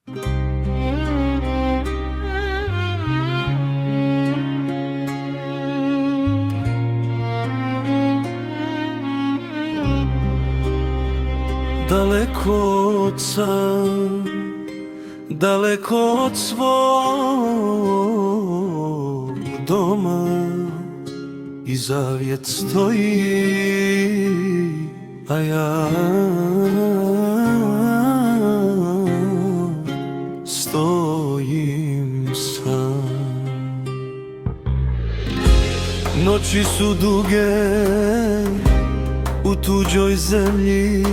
Daleko od sam, daleko od svog doma i zavjet stoji, a ja stojim sam. Noći su duge u tuđoj zemlji,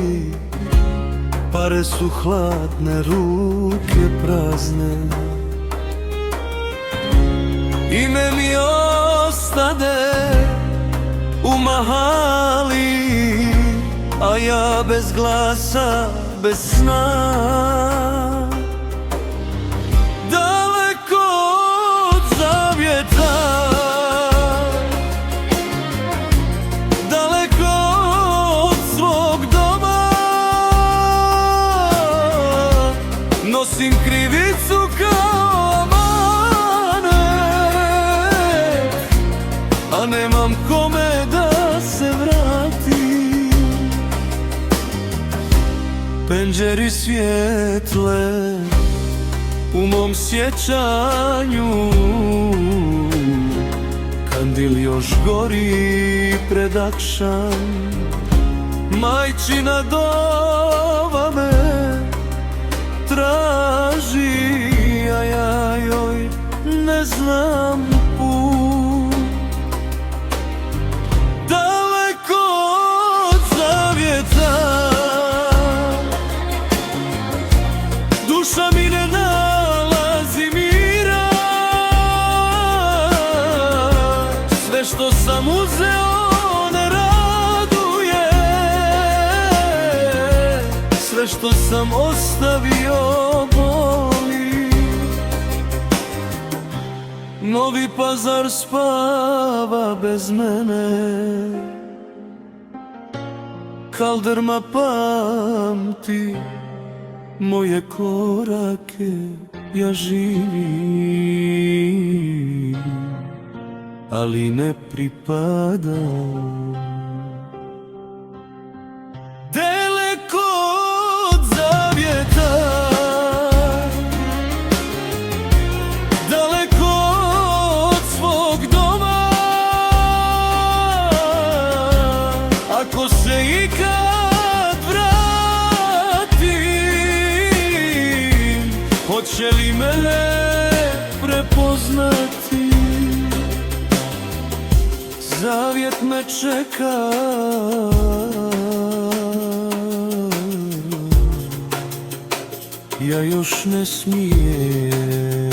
pare su hladne, ruke prazne. Ime mi ostade u mahali, a ja bez glasa, bez sna. Daleko od zavjeta, daleko od svog doma, nosim krivicu kao amanet, a nemam kome da se vratim. Penđeri svijetle u mom sjećanju, kandil još gori pred akšam. Majčina dova me traži, a ja joj ne znam put. Daleko od zavjeta, duša mi ne nalazi mira. Sve što sam uzeo ne raduje, sve što sam ostavio boli. Novi Pazar spava bez mene, Kaldrma pamti moje korake, ja živim, ali ne pripadam. Daleko od zavjeta, daleko od svog doma, ako se ikad vratim, hoće li mene prepoznati? Zavjet me čeka, ja još ne smijem